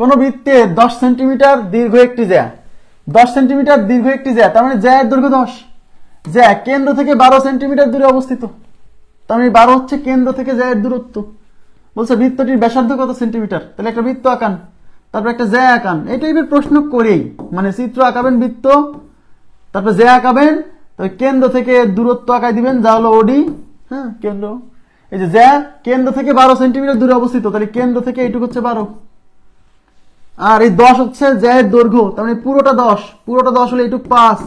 কোন বৃত্তে 10 সেন্টিমিটার দীর্ঘ একটি জ্যা, 10 সেন্টিমিটার দীর্ঘ একটি জ্যা, তার মানে জ্যায়ের দৈর্ঘ্য 10, জ্যা কেন্দ্র থেকে 12 সেন্টিমিটার দূরে অবস্থিত, তার মানে 12 হচ্ছে কেন্দ্র থেকে জ্যায়ের দূরত্ব। বলছে বৃত্তটির ব্যাসার্ধ কত সেন্টিমিটার, তাহলে একটা বৃত্ত আঁকান, তারপর একটা জ্যা আঁকান। এই টাইপের প্রশ্ন করেই, মানে চিত্র আঁকাবেন বৃত্ত, তারপর জ্যা আঁকাবেন, তবে কেন্দ্র থেকে দূরত্ব আঁকাই দিবেন যা হলো ওডি। হ্যাঁ, কেন্দ্র, এই যে জ্যা কেন্দ্র থেকে 12 সেন্টিমিটার দূরে অবস্থিত, তাহলে কেন্দ্র থেকে এইটুকু হচ্ছে 12, আর এই 10 হচ্ছে জ্যায়ের দৈর্ঘ্য, তার মানে পুরোটা 10, পুরোটা 10 হলে এইটুকু 5।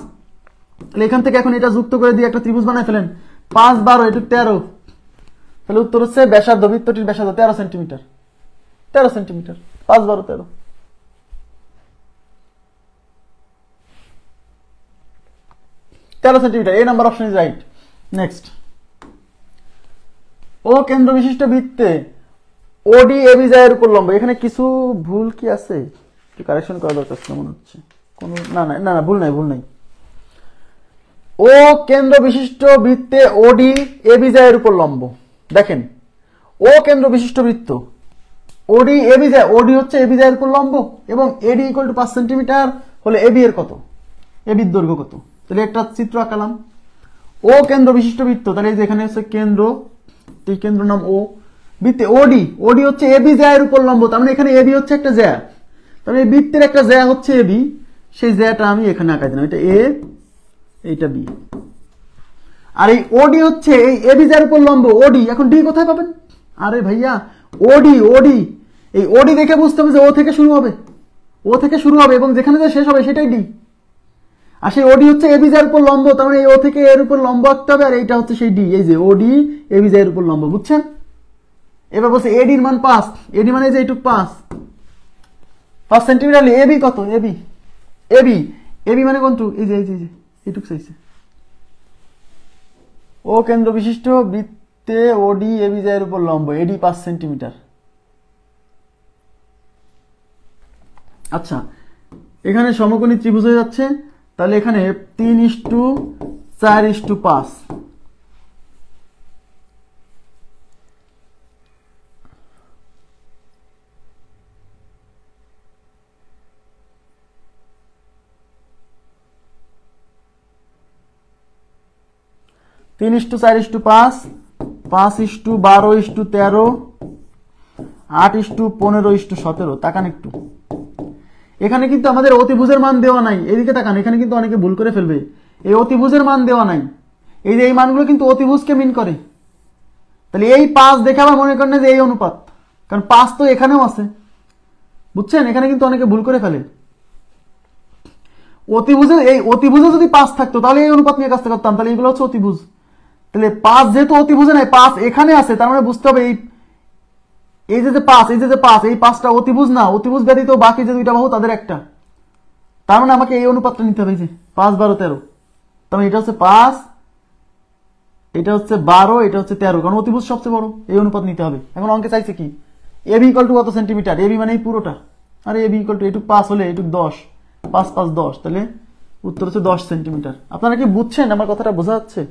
তাহলে এখান থেকে এখন এটা যুক্ত করে দিয়ে একটা ত্রিভুজ বানায় ফেলেন, 5 12 এইটুকু 13। তাহলে উত্তর হচ্ছে ব্যাসার্ধ, বৃত্তটির ব্যাসার্ধ 13 সেন্টিমিটার, 13 সেন্টিমিটার, 5 12 13। 13 সেন্টিমিটার, এই number option is right. Next, ও কেন্দ্র বিশিষ্ট বৃত্তে ওডি এবি জ্যায়ের উপর লম্ব। এখানে কিছু ভুল কি আছে, একটু কারেকশন করা দরকার ছিল মনে হচ্ছে। কোনো না না না ভুল নাই, ভুল নাই। ও কেন্দ্র বিশিষ্ট বৃত্তে ওডি এবি জ্যায়ের উপর লম্ব। দেখেন, ও কেন্দ্র বিশিষ্ট বৃত্ত, ওডি এবি জ্যা, ওডি হচ্ছে এবি জ্যায়ের উপর লম্ব, এবং এডি ইকুয়াল টু 5 সেন্টিমিটার হলে এবি এর কত, এবির দৈর্ঘ্য কত। তাহলে একটা চিত্র আঁকালাম, ও কেন্দ্র বিশিষ্ট বৃত্ত, তাহলে এই যে এখানে হচ্ছে কেন্দ্র, এই কেন্দ্র নাম ও, বৃত্তে ওডি, ওডি হচ্ছে এবি জ্যায়ের উপর লম্ব, তার মানে এখানে এবি হচ্ছে একটা জ্যা, তাহলে এই বৃত্তের একটা জ্যা হচ্ছে এবি, সেই জ্যাটা আমি এখানে আঁকাই দিলাম, এটা এ, এইটা বি। আর এই ওডি হচ্ছে এই এবি জ্যায়ের উপর লম্ব, ওডি। এখন ডি কোথায় পাবেন? আরে ভাইয়া, ওডি, ওডি, এই ওডি দেখে বুঝতে হবে যে ও থেকে শুরু হবে, ও থেকে শুরু হবে এবং যেখানে যে শেষ হবে সেটাই ডি। আর সেই ওডি হচ্ছে এবি জ্যায়ের উপর লম্ব, তার মানে এই ও থেকে এর উপর লম্ব আঁকতে হবে, আর এইটা হচ্ছে সেই ডি, এই যে ওডি এবি জ্যায়ের উপর লম্ব, বুঝছেন? এবার বলছে এডির মান 5, এডি মানে যে এইটুক 5 সেন্টিমিটার, এবি কত, এবি, এবি, এবি মানে কোনটু, এই যে এই যে এইটুক চাইছে। ও কেন্দ্র বিশিষ্ট বৃত্তে ওডি এবি জ্যায়ের উপর লম্ব, এডি 5 সেন্টিমিটার। আচ্ছা, এখানে সমকোণী ত্রিভুজ হয়ে যাচ্ছে, তাহলে এখানে 3:4:5, তিন ইস্টু 4:5, 5:12:13, 8:15:17। তাকান একটু, এখানে কিন্তু আমাদের অতিভুজের মান দেওয়া নাই, এদিকে তাকান, এখানে কিন্তু অনেকে ভুল করে ফেলবে, এই অতিভুজের মান দেওয়া নাই, এই যে এই মানগুলো কিন্তু অতিভুজকে মিন করে। তাহলে এই 5 দেখে আবার মনে করেন যে এই অনুপাত, কারণ 5 তো এখানেও আছে, বুঝছেন? এখানে কিন্তু অনেকে ভুল করে ফেলে। অতিভুজে, এই অতিভুজে যদি 5 থাকতো তাহলে এই অনুপাত নিয়ে কাজটা করতাম, তাহলে এগুলো হচ্ছে অতিভুজ। তাহলে 5 যেহেতু অতিভুজে নাই, 5 এখানে আছে, তার মানে বুঝতে হবে এই যে 5, এই যে 5, এই 5টা অতিভুজ না, অতিভুজ ব্যতীত বাকি যে দুইটা বাহু তাদের একটা, তার মানে আমাকে এই অনুপাতটা নিতে হবে, যে 5 12 13, তার মানে এটা হচ্ছে 5, এটা হচ্ছে 12, এটা হচ্ছে 13, কারণ অতিভুজ সবচেয়ে বড়, এই অনুপাত নিতে হবে। এখন অঙ্কে চাইছে কি, এবি ইকুয়াল টু কত সেন্টিমিটার, এবি মানে এই পুরোটা, আর এবি ইকুয়াল টু এইটুক 5 হলে এইটুক 10, 5 5 10, তাহলে উত্তর হচ্ছে 10 সেন্টিমিটার। আপনারা কি বুঝছেন? আমার কথাটা বোঝা যাচ্ছে?